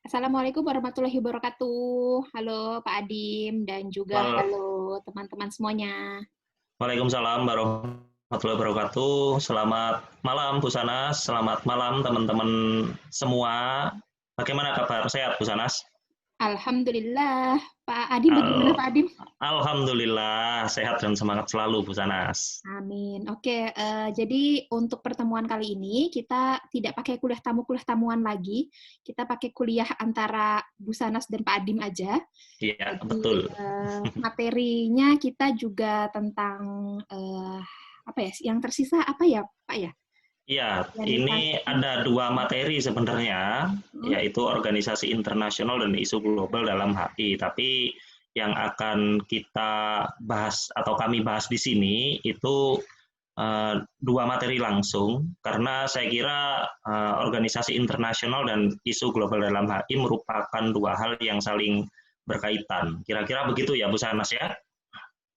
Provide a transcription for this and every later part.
Assalamualaikum warahmatullahi wabarakatuh. Halo Pak Adim dan juga Wal- halo teman-teman semuanya. Waalaikumsalam warahmatullahi wabarakatuh. Selamat malam Bu Sanas, selamat malam teman-teman semua. Bagaimana kabar? Sehat Bu Sanas? Alhamdulillah. Pak Adim bagaimana Al- Pak Adim? Alhamdulillah sehat dan semangat selalu Bu Sanas. Amin. Oke, jadi untuk pertemuan kali ini kita tidak pakai kuliah tamuan lagi. Kita pakai kuliah antara Bu Sanas dan Pak Adim aja. Iya, Jadi betul. materinya kita juga tentang apa ya? Yang tersisa apa ya Pak ya? Iya, ini Organisasi. ada dua materi sebenarnya, Hmm? yaitu organisasi internasional dan isu global dalam HI. Tapi yang akan kita bahas atau kami bahas di sini itu dua materi langsung, karena saya kira organisasi internasional dan isu global dalam HI merupakan dua hal yang saling berkaitan. Kira-kira begitu ya Bu Sanas ya?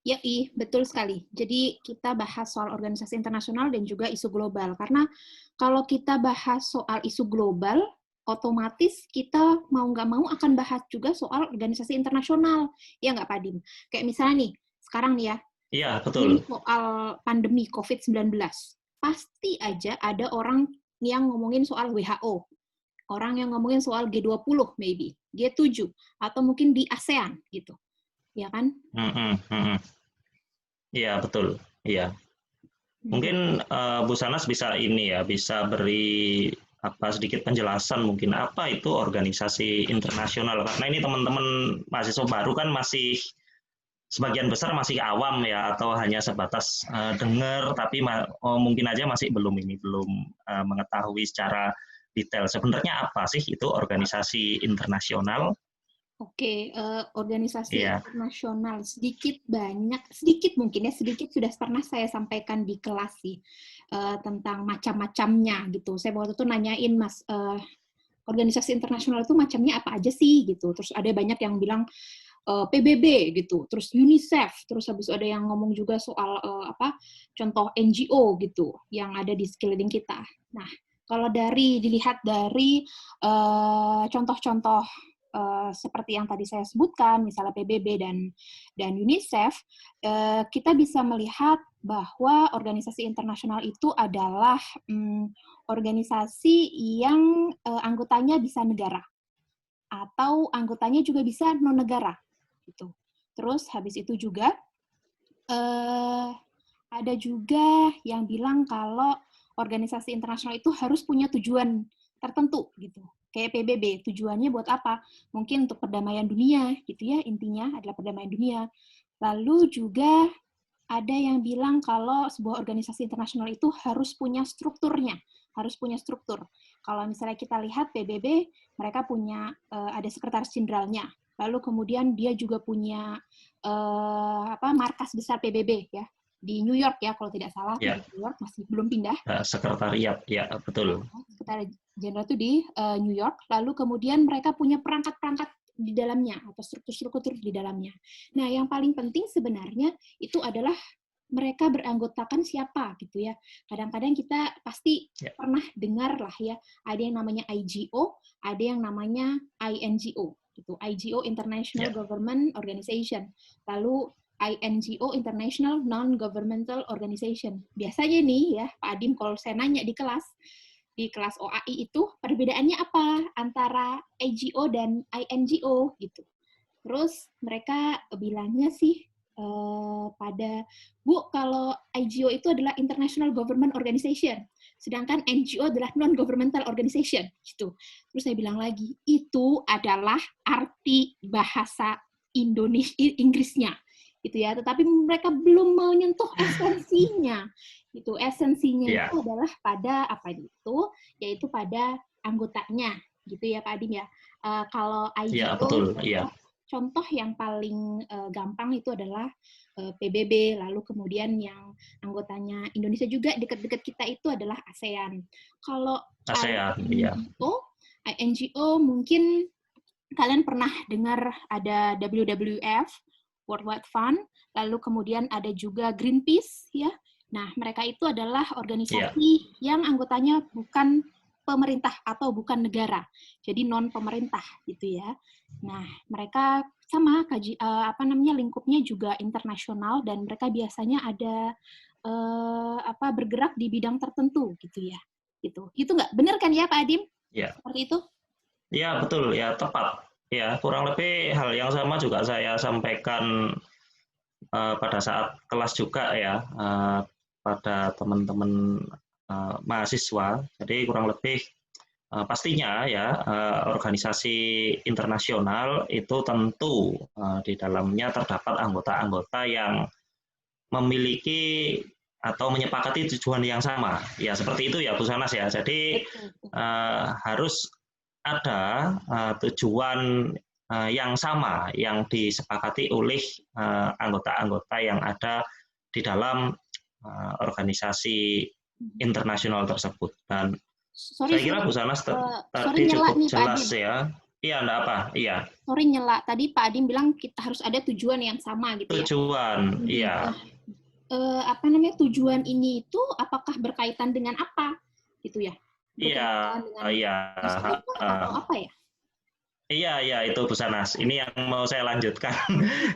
Ya, betul sekali. Jadi kita bahas soal organisasi internasional dan juga isu global. Karena kalau kita bahas soal isu global, otomatis kita mau nggak mau akan bahas juga soal organisasi internasional. Ya nggak, Pak Dim? Kayak misalnya nih, sekarang nih ya, Iya, ini betul. soal pandemi COVID-19. Pasti aja ada orang yang ngomongin soal WHO. Orang yang ngomongin soal G20 maybe, G7, atau mungkin di ASEAN gitu. Ya kan? Iya, betul. Iya. Mhm. Mungkin Bu Sanas bisa ini ya, bisa beri apa sedikit penjelasan mungkin apa itu organisasi internasional, karena ini teman-teman mahasiswa baru kan masih sebagian besar masih awam ya, atau hanya sebatas dengar tapi mungkin aja masih belum mengetahui secara detail sebenarnya apa sih itu organisasi internasional. Oke, organisasi Iya, internasional sedikit banyak, sedikit mungkin ya, sedikit sudah pernah saya sampaikan di kelas sih, tentang macam-macamnya gitu. Saya waktu itu nanyain, Mas, organisasi internasional itu macamnya apa aja sih gitu. Terus ada banyak yang bilang PBB gitu, terus UNICEF, terus habis ada yang ngomong juga soal apa contoh NGO gitu yang ada di sekeliling kita. Nah, kalau dilihat dari contoh-contoh seperti yang tadi saya sebutkan, misalnya PBB dan UNICEF, kita bisa melihat bahwa organisasi internasional itu adalah organisasi yang anggotanya bisa negara atau anggotanya juga bisa non negara gitu. Terus habis itu juga eh, ada juga yang bilang kalau organisasi internasional itu harus punya tujuan tertentu gitu. Kayak PBB, tujuannya buat apa? Mungkin untuk perdamaian dunia gitu ya, intinya adalah perdamaian dunia. Lalu juga ada yang bilang kalau sebuah organisasi internasional itu harus punya strukturnya, harus punya struktur. Kalau misalnya kita lihat PBB, mereka punya ada sekretaris jenderalnya. Lalu kemudian dia juga punya markas besar PBB ya di New York ya kalau tidak salah tuh di ya, New York masih belum pindah. sekretariat ya, betul. Sekretaris jenderal itu di New York. Lalu kemudian mereka punya perangkat-perangkat di dalamnya atau struktur-struktur di dalamnya. Nah, yang paling penting sebenarnya itu adalah mereka beranggotakan siapa gitu ya. Kadang-kadang kita pasti Ya, pernah dengar lah ya, ada yang namanya IGO, ada yang namanya INGO gitu. IGO International ya. Government Organization. Lalu INGO International Non-Governmental Organization. Biasanya nih ya, Pak Adim kalau saya nanya di kelas OAI itu perbedaannya apa antara IGO dan INGO gitu. Terus mereka bilangnya sih pada Bu, kalau IGO itu adalah International Government Organization, sedangkan NGO adalah Non-Governmental Organization. Gitu. Terus saya bilang lagi, itu adalah arti bahasa Inggrisnya. Gitu ya, tetapi mereka belum menyentuh esensinya. Itu esensinya itu Iya, adalah pada apa itu, yaitu pada anggotanya, gitu ya Pak Adim ya. Kalau iya IGO betul, iya. contoh yang paling gampang itu adalah PBB, lalu kemudian yang anggotanya Indonesia juga dekat-dekat kita itu adalah ASEAN. Kalau ASEAN, iya. INGO mungkin kalian pernah dengar ada WWF, World Wide Fund, lalu kemudian ada juga Greenpeace, ya. Nah, mereka itu adalah Iya, organisasi yang anggotanya bukan pemerintah atau bukan negara, jadi non pemerintah gitu ya. Nah, mereka sama lingkupnya juga internasional dan mereka biasanya ada bergerak di bidang tertentu gitu ya. Itu nggak benar kan ya Pak Adim? Ya, Seperti itu? ya betul ya, tepat. Ya, kurang lebih hal yang sama juga saya sampaikan pada saat kelas juga ya, pada teman-teman mahasiswa. Jadi kurang lebih pastinya ya, organisasi internasional itu tentu di dalamnya terdapat anggota-anggota yang memiliki atau menyepakati tujuan yang sama. Ya seperti itu ya Bu Sanas ya. Jadi harus ada tujuan yang sama yang disepakati oleh anggota-anggota yang ada di dalam organisasi internasional tersebut. Dan saya kira Bu Sanas tadi cukup jelas ya. Iya, enggak apa? Iya. Sorry nyela, tadi Pak Adim bilang kita harus ada tujuan yang sama gitu ya. Tujuan, iya. Tujuan ini itu apakah berkaitan dengan apa gitu ya? Iya, iya. Atau apa ya? Iya, itu Bu Sanas. Ini yang mau saya lanjutkan.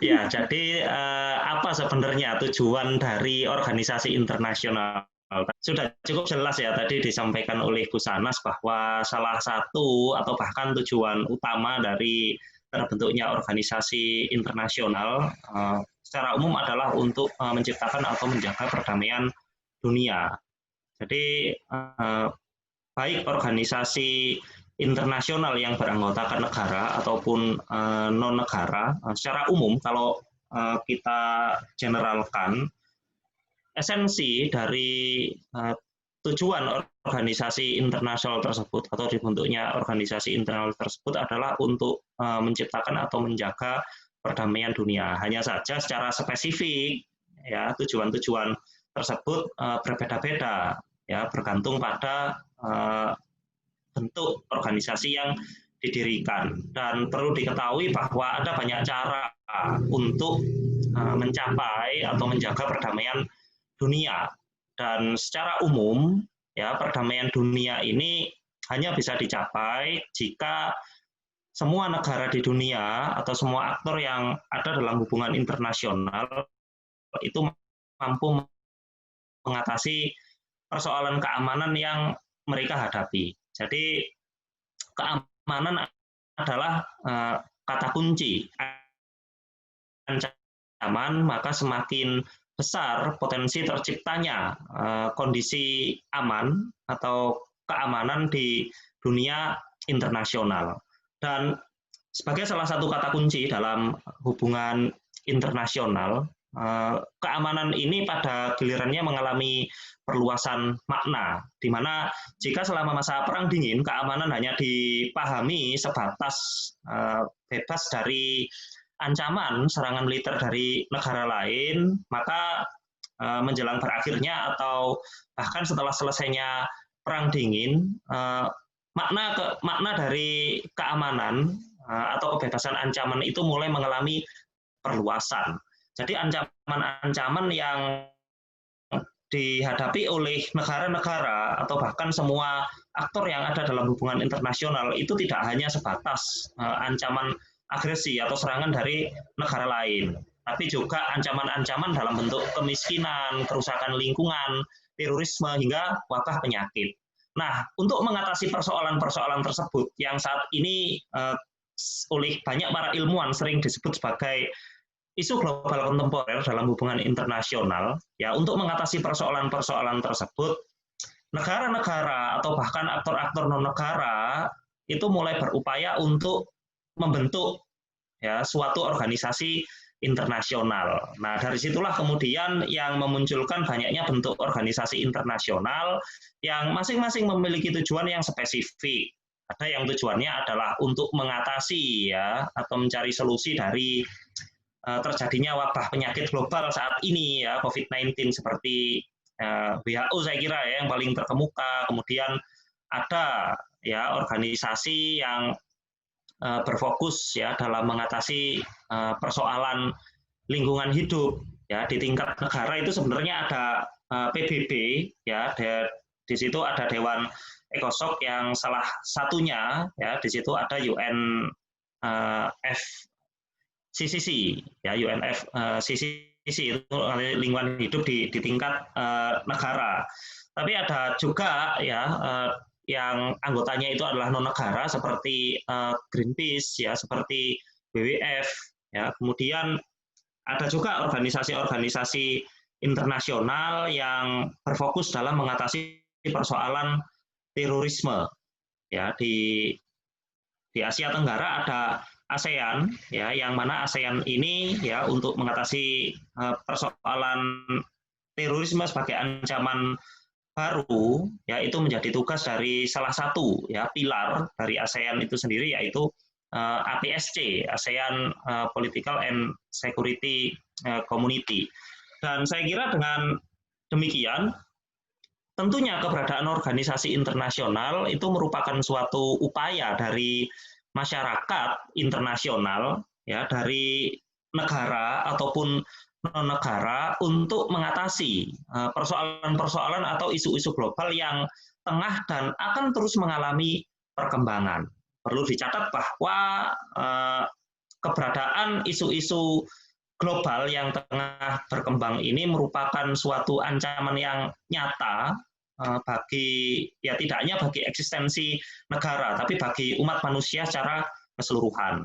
Ya, jadi apa sebenarnya tujuan dari organisasi internasional? Sudah cukup jelas ya tadi disampaikan oleh Bu Sanas bahwa salah satu atau bahkan tujuan utama dari terbentuknya organisasi internasional secara umum adalah untuk menciptakan atau menjaga perdamaian dunia. Jadi baik organisasi internasional yang beranggotakan negara ataupun non-negara, secara umum kalau kita generalkan, esensi dari tujuan organisasi internasional tersebut atau dibentuknya organisasi internasional tersebut adalah untuk menciptakan atau menjaga perdamaian dunia. Hanya saja secara spesifik ya tujuan-tujuan tersebut berbeda-beda ya bergantung pada bentuk organisasi yang didirikan. Dan perlu diketahui bahwa ada banyak cara untuk mencapai atau menjaga perdamaian dunia. Dan secara umum ya perdamaian dunia ini hanya bisa dicapai jika semua negara di dunia atau semua aktor yang ada dalam hubungan internasional itu mampu mengatasi persoalan keamanan yang mereka hadapi. Jadi keamanan adalah kata kunci. Ancaman maka semakin besar potensi terciptanya kondisi aman atau keamanan di dunia internasional. Dan sebagai salah satu kata kunci dalam hubungan internasional, keamanan ini pada gilirannya mengalami perluasan makna, di mana jika selama masa Perang Dingin keamanan hanya dipahami sebatas bebas dari ancaman serangan militer dari negara lain, maka menjelang berakhirnya atau bahkan setelah selesainya Perang Dingin, makna dari keamanan atau kebebasan ancaman itu mulai mengalami perluasan. Jadi ancaman-ancaman yang dihadapi oleh negara-negara atau bahkan semua aktor yang ada dalam hubungan internasional itu tidak hanya sebatas ancaman agresi atau serangan dari negara lain, tapi juga ancaman-ancaman dalam bentuk kemiskinan, kerusakan lingkungan, terorisme, hingga wabah penyakit. Nah, untuk mengatasi persoalan-persoalan tersebut yang saat ini oleh banyak para ilmuwan sering disebut sebagai isu global kontemporer dalam hubungan internasional, ya untuk mengatasi persoalan-persoalan tersebut, negara-negara atau bahkan aktor-aktor non-negara itu mulai berupaya untuk membentuk ya suatu organisasi internasional. Nah, dari situlah kemudian yang memunculkan banyaknya bentuk organisasi internasional yang masing-masing memiliki tujuan yang spesifik. Ada yang tujuannya adalah untuk mengatasi ya atau mencari solusi dari terjadinya wabah penyakit global saat ini ya COVID-19 seperti WHO saya kira ya yang paling terkemuka. Kemudian ada ya organisasi yang berfokus ya dalam mengatasi persoalan lingkungan hidup ya di tingkat negara itu sebenarnya ada PBB ya Di situ ada Dewan ECOSOC yang salah satunya ya di situ ada UNFCCC ya UNFCCC itu lingkungan hidup di tingkat negara. Tapi ada juga ya yang anggotanya itu adalah non negara seperti Greenpeace ya, seperti WWF ya. Kemudian ada juga organisasi-organisasi internasional yang berfokus dalam mengatasi persoalan terorisme ya. Di Asia Tenggara ada ASEAN ya, yang mana ASEAN ini ya untuk mengatasi persoalan terorisme sebagai ancaman baru ya, itu menjadi tugas dari salah satu ya pilar dari ASEAN itu sendiri, yaitu APSC, ASEAN Political and Security Community. Dan saya kira dengan demikian tentunya keberadaan organisasi internasional itu merupakan suatu upaya dari masyarakat internasional ya, dari negara ataupun non-negara untuk mengatasi persoalan-persoalan atau isu-isu global yang tengah dan akan terus mengalami perkembangan. Perlu dicatat bahwa keberadaan isu-isu global yang tengah berkembang ini merupakan suatu ancaman yang nyata bagi ya tidak hanya bagi eksistensi negara, tapi bagi umat manusia secara keseluruhan.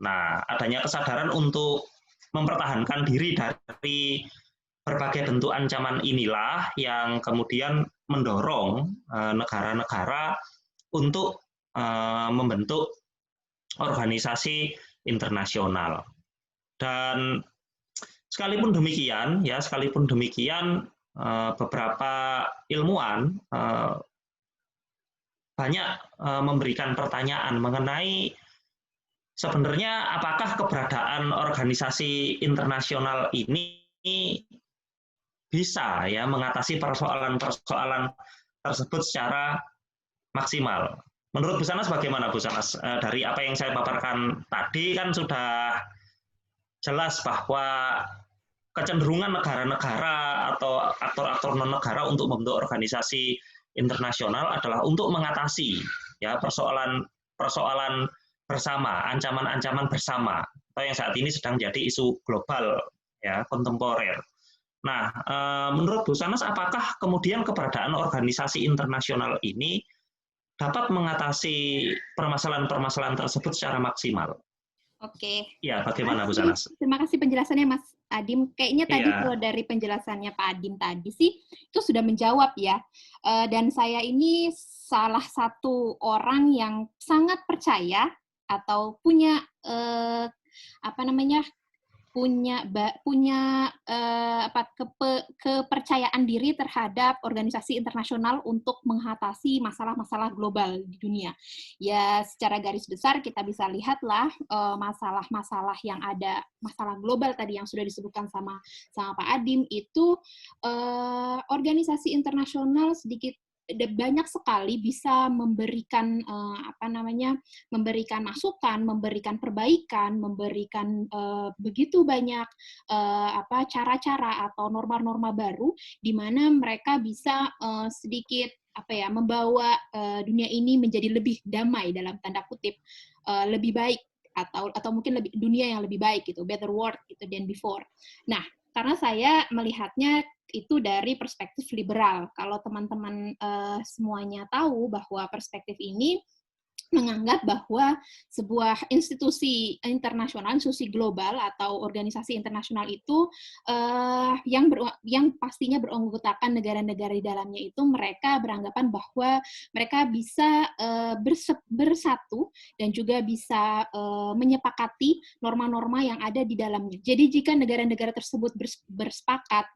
Nah, adanya kesadaran untuk mempertahankan diri dari berbagai bentuk ancaman inilah yang kemudian mendorong negara-negara untuk membentuk organisasi internasional. Dan sekalipun demikian, beberapa ilmuwan banyak memberikan pertanyaan mengenai sebenarnya apakah keberadaan organisasi internasional ini bisa ya mengatasi persoalan-persoalan tersebut secara maksimal. Menurut Bu Sanas bagaimana Bu Sanas? Dari apa yang saya paparkan tadi kan sudah jelas bahwa kecenderungan negara-negara atau aktor-aktor non-negara untuk membentuk organisasi internasional adalah untuk mengatasi ya persoalan bersama, ancaman-ancaman bersama, atau yang saat ini sedang jadi isu global ya, kontemporer. Nah, menurut Bu Sanas, apakah kemudian keberadaan organisasi internasional ini dapat mengatasi permasalahan-permasalahan tersebut secara maksimal? Oke. Ya, bagaimana Bu Sanas? Terima kasih penjelasannya Mas Adim. Kayaknya tadi kalau dari penjelasannya Pak Adim tadi sih, itu sudah menjawab ya. Dan saya ini salah satu orang yang sangat percaya atau punya kepercayaan diri terhadap organisasi internasional untuk mengatasi masalah-masalah global di dunia. Ya, secara garis besar kita bisa lihatlah masalah-masalah yang ada, masalah global tadi yang sudah disebutkan sama Pak Adim itu organisasi internasional sedikit banyak sekali bisa memberikan memberikan masukan, memberikan perbaikan, memberikan begitu banyak cara-cara atau norma-norma baru di mana mereka bisa sedikit membawa dunia ini menjadi lebih damai dalam tanda kutip, lebih baik atau mungkin dunia yang lebih baik gitu, better world gitu than before. Nah, karena saya melihatnya itu dari perspektif liberal. Kalau teman-teman semuanya tahu bahwa perspektif ini menganggap bahwa sebuah institusi internasional, institusi global atau organisasi internasional itu yang pastinya beranggotakan negara-negara di dalamnya itu mereka beranggapan bahwa mereka bisa bersatu dan juga bisa menyepakati norma-norma yang ada di dalamnya. Jadi jika negara-negara tersebut bersepakat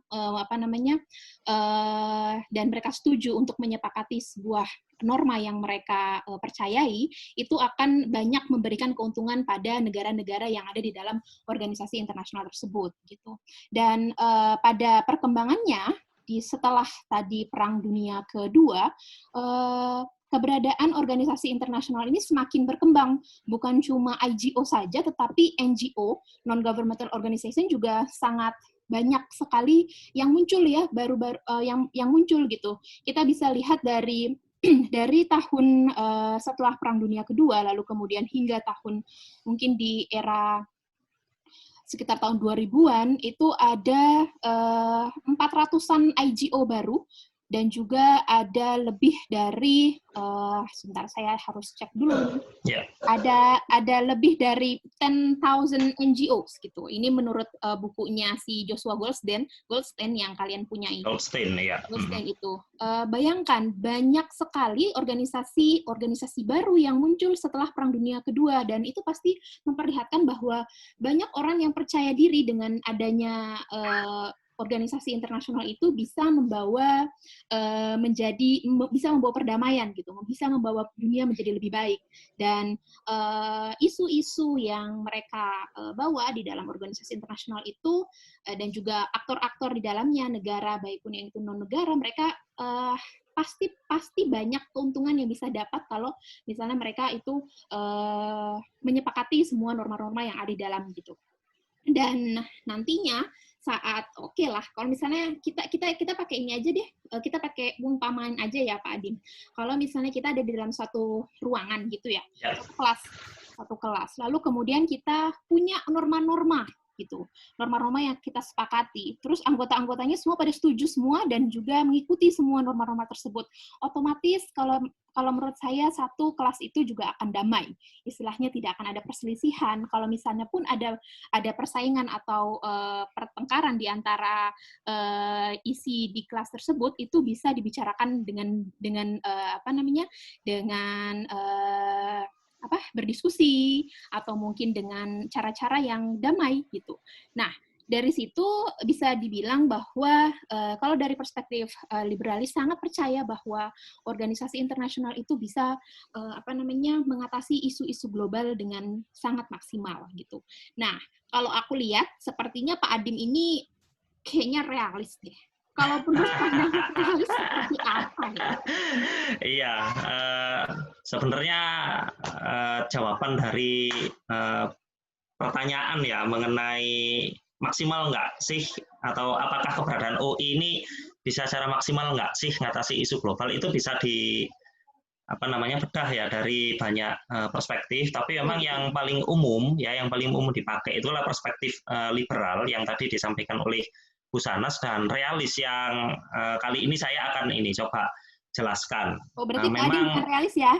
dan mereka setuju untuk menyepakati sebuah norma yang mereka percayai, itu akan banyak memberikan keuntungan pada negara-negara yang ada di dalam organisasi internasional tersebut gitu. Dan pada perkembangannya setelah tadi Perang Dunia Kedua, keberadaan organisasi internasional ini semakin berkembang. Bukan cuma IGO saja, tetapi NGO, non-governmental organization juga sangat banyak sekali yang muncul ya, baru-baru yang muncul gitu. Kita bisa lihat dari dari tahun setelah Perang Dunia Kedua, lalu kemudian hingga tahun mungkin di era sekitar tahun 2000-an, itu ada 400-an IGO baru, dan juga ada lebih dari, sebentar saya harus cek dulu nih, ada lebih dari 10,000 NGOs gitu. Ini menurut bukunya si Joshua Goldstein yang kalian punya ini. Goldstein, ya. Goldstein itu. Bayangkan, banyak sekali organisasi baru yang muncul setelah Perang Dunia Kedua, dan itu pasti memperlihatkan bahwa banyak orang yang percaya diri dengan adanya organisasi internasional itu bisa membawa bisa membawa perdamaian gitu, bisa membawa dunia menjadi lebih baik. Dan isu-isu yang mereka bawa di dalam organisasi internasional itu dan juga aktor-aktor di dalamnya, negara baik pun yang itu non negara, mereka pasti banyak keuntungan yang bisa dapat kalau misalnya mereka itu menyepakati semua norma-norma yang ada di dalam gitu. Dan nantinya saat oke lah, kalau misalnya kita pakai ini aja deh, kita pakai umpamaan aja ya Pak Adin. Kalau misalnya kita ada di dalam satu ruangan gitu ya, satu kelas, lalu kemudian kita punya norma-norma gitu, norma-norma yang kita sepakati. Terus anggota-anggotanya semua pada setuju semua dan juga mengikuti semua norma-norma tersebut. Otomatis kalau menurut saya satu kelas itu juga akan damai. Istilahnya tidak akan ada perselisihan. Kalau misalnya pun ada persaingan atau pertengkaran di antara isi di kelas tersebut, itu bisa dibicarakan dengan berdiskusi atau mungkin dengan cara-cara yang damai gitu. Nah, dari situ bisa dibilang bahwa kalau dari perspektif liberalis sangat percaya bahwa organisasi internasional itu bisa mengatasi isu-isu global dengan sangat maksimal gitu. Nah, kalau aku lihat sepertinya Pak Adim ini kayaknya realis deh. Kalau menurut pandangan realis seperti apa ya? Iya, sebenarnya jawaban dari pertanyaan ya mengenai maksimal nggak sih, atau apakah keberadaan OI ini bisa secara maksimal nggak sih ngatasi isu global, itu bisa bedah ya dari banyak perspektif, tapi memang yang paling umum dipakai itulah perspektif liberal yang tadi disampaikan oleh Bu Sanas, dan realis yang kali ini saya akan coba jelaskan. Oh, berarti Pak Adin bukan realis ya?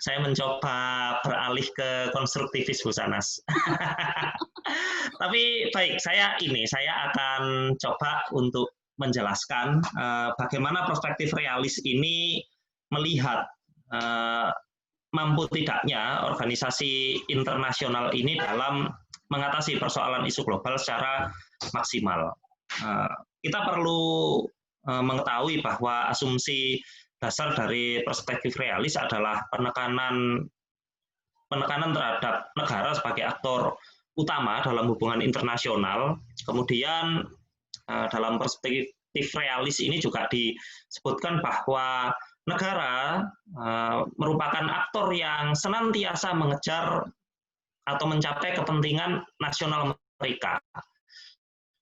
Saya mencoba beralih ke konstruktivis, Bu Sanas. Tapi baik, saya akan coba untuk menjelaskan bagaimana perspektif realis ini melihat mampu tidaknya organisasi internasional ini dalam mengatasi persoalan isu global secara maksimal. Kita perlu mengetahui bahwa asumsi dasar dari perspektif realis adalah penekanan terhadap negara sebagai aktor utama dalam hubungan internasional. Kemudian dalam perspektif realis ini juga disebutkan bahwa negara merupakan aktor yang senantiasa mengejar atau mencapai kepentingan nasional mereka.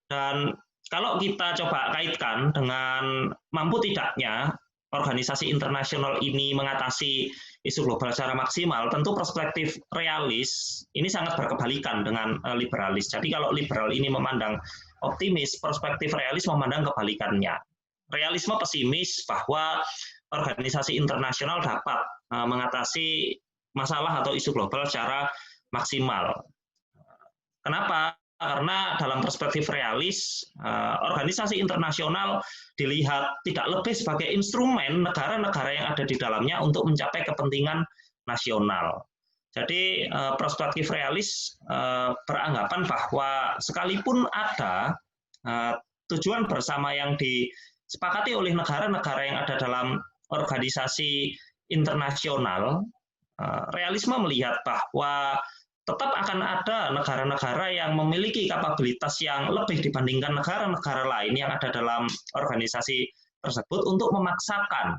Dan kalau kita coba kaitkan dengan mampu tidaknya organisasi internasional ini mengatasi isu global secara maksimal, tentu perspektif realis ini sangat berkebalikan dengan liberalis. Jadi kalau liberal ini memandang optimis, perspektif realis memandang kebalikannya. Realisme pesimis bahwa organisasi internasional dapat mengatasi masalah atau isu global secara maksimal. Kenapa? Karena dalam perspektif realis, organisasi internasional dilihat tidak lebih sebagai instrumen negara-negara yang ada di dalamnya untuk mencapai kepentingan nasional. Jadi perspektif realis beranggapan bahwa sekalipun ada tujuan bersama yang disepakati oleh negara-negara yang ada dalam organisasi internasional, realisme melihat bahwa tetap akan ada negara-negara yang memiliki kapabilitas yang lebih dibandingkan negara-negara lain yang ada dalam organisasi tersebut untuk memaksakan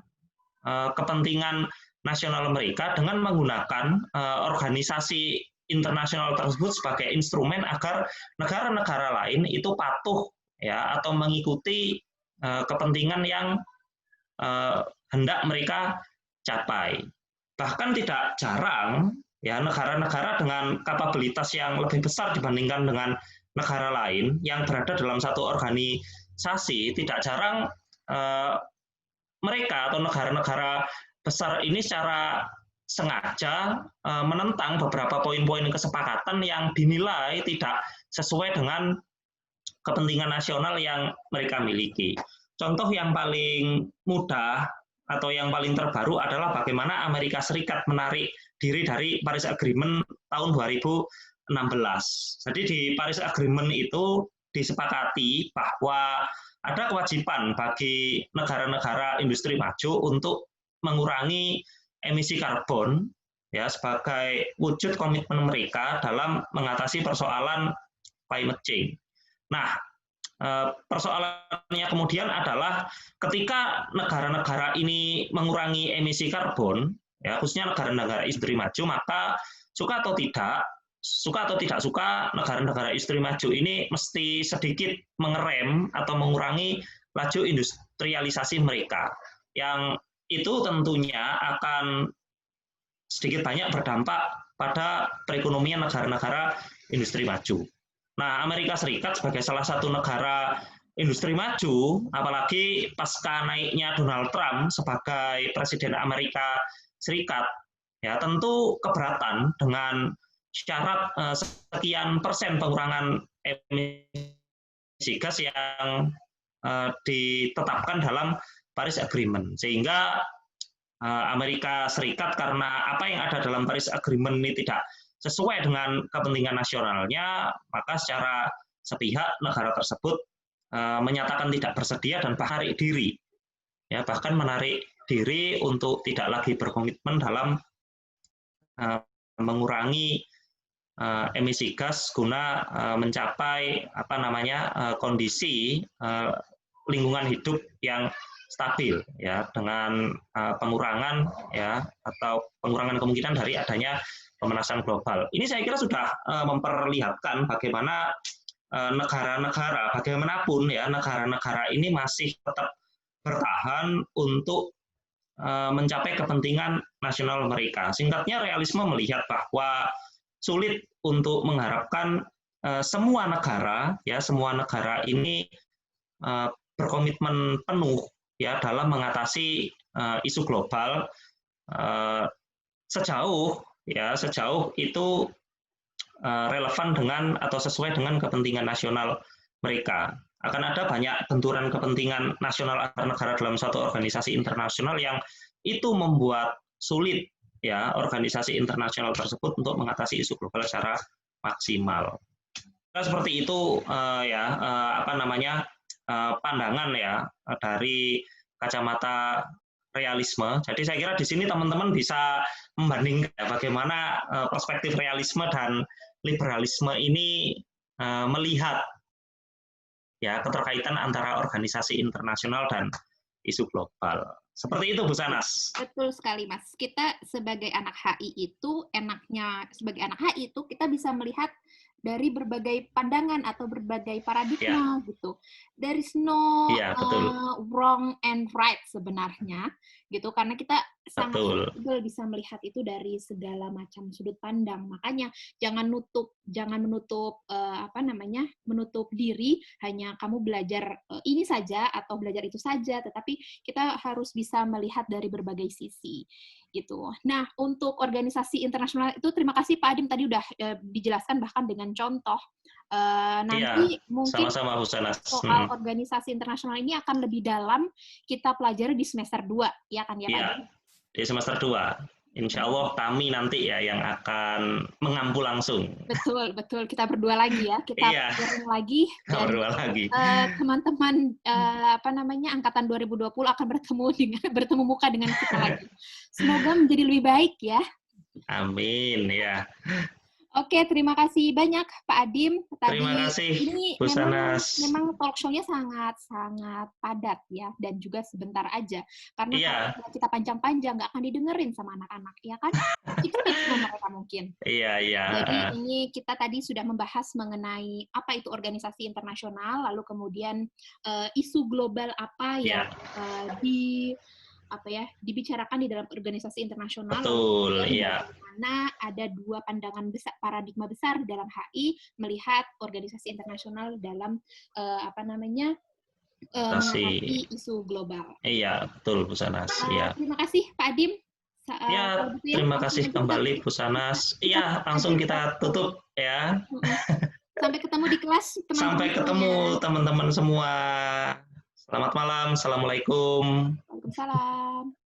kepentingan nasional mereka dengan menggunakan organisasi internasional tersebut sebagai instrumen agar negara-negara lain itu patuh ya atau mengikuti kepentingan yang hendak mereka capai. Bahkan tidak jarang ya negara-negara dengan kapabilitas yang lebih besar dibandingkan dengan negara lain yang berada dalam satu organisasi, tidak jarang mereka atau negara-negara besar ini secara sengaja menentang beberapa poin-poin kesepakatan yang dinilai tidak sesuai dengan kepentingan nasional yang mereka miliki. Contoh yang paling mudah atau yang paling terbaru adalah bagaimana Amerika Serikat menarik diri dari Paris Agreement tahun 2016. Jadi di Paris Agreement itu disepakati bahwa ada kewajiban bagi negara-negara industri maju untuk mengurangi emisi karbon ya sebagai wujud komitmen mereka dalam mengatasi persoalan climate change. Nah, persoalannya kemudian adalah ketika negara-negara ini mengurangi emisi karbon, ya khususnya negara-negara industri maju, maka suka atau tidak suka negara-negara industri maju ini mesti sedikit mengerem atau mengurangi laju industrialisasi mereka, yang itu tentunya akan sedikit banyak berdampak pada perekonomian negara-negara industri maju. Nah, Amerika Serikat sebagai salah satu negara industri maju, apalagi pasca naiknya Donald Trump sebagai Presiden Amerika Serikat, ya tentu keberatan dengan syarat sekian persen pengurangan emisi gas yang ditetapkan dalam Paris Agreement, sehingga Amerika Serikat karena apa yang ada dalam Paris Agreement ini tidak sesuai dengan kepentingan nasionalnya, maka secara sepihak negara tersebut menyatakan tidak bersedia dan menarik diri, ya bahkan menarik diri untuk tidak lagi berkomitmen dalam mengurangi emisi gas guna mencapai kondisi lingkungan hidup yang stabil ya dengan pengurangan ya atau pengurangan kemungkinan dari adanya pemanasan global. Ini saya kira sudah memperlihatkan bagaimana negara-negara bagaimanapun ya negara-negara ini masih tetap bertahan untuk mencapai kepentingan nasional mereka. Singkatnya, realisme melihat bahwa sulit untuk mengharapkan semua negara ini berkomitmen penuh ya dalam mengatasi isu global sejauh itu relevan dengan atau sesuai dengan kepentingan nasional mereka. Akan ada banyak benturan kepentingan nasional antar negara dalam suatu organisasi internasional yang itu membuat sulit ya organisasi internasional tersebut untuk mengatasi isu global secara maksimal. Nah, seperti itu pandangan ya dari kacamata realisme. Jadi saya kira di sini teman-teman bisa membandingkan ya, bagaimana perspektif realisme dan liberalisme ini melihat ya keterkaitan antara organisasi internasional dan isu global. Seperti itu, Bu Sanas. Betul sekali, Mas. Kita sebagai anak HI itu, kita bisa melihat dari berbagai pandangan atau berbagai paradigma gitu. There is no wrong and right sebenarnya gitu, karena kita sangat fleksibel bisa melihat itu dari segala macam sudut pandang. Makanya jangan menutup diri hanya kamu belajar ini saja atau belajar itu saja, tetapi kita harus bisa melihat dari berbagai sisi gitu. Nah, untuk organisasi internasional itu terima kasih Pak Adim tadi udah dijelaskan bahkan dengan contoh. Nanti mungkin sama-sama, soal organisasi internasional ini akan lebih dalam kita pelajari di semester 2, ya kan ya Pak Adim? Di semester 2. Insya Allah kami nanti ya yang akan mengampu langsung. Betul. Kita berdua lagi ya. Kita sharing lagi. Dan teman-teman angkatan 2020 akan bertemu muka dengan kita lagi. Semoga menjadi lebih baik ya. Amin ya. Oke, terima kasih banyak Pak Adim. Terima Tadi kasih, ini Bu memang Sanas. talk show-nya sangat padat ya, dan juga sebentar aja. Karena kalau Iya, kita panjang-panjang nggak akan didengerin sama anak-anak, ya kan? Skip sama mereka mungkin. iya, iya. Jadi ini kita tadi sudah membahas mengenai apa itu organisasi internasional, lalu kemudian isu global apa yang Iya, dibicarakan di dalam organisasi internasional, lalu betul, kemudian iya. bagaimana ada dua pandangan besar, paradigma besar di dalam HI melihat organisasi internasional dalam Kasih. mengatasi isu global. Iya, betul, Bu Sanas. Iya. Terima kasih Pak Adim. Kalau Ya, gitu ya terima langsung kasih aja kita kembali Bu Sanas. kita Iya, langsung kita tutup ya. sampai ketemu di kelas teman-teman Sampai semuanya. ketemu teman-teman semua. Selamat malam. Assalamualaikum. Waalaikumsalam.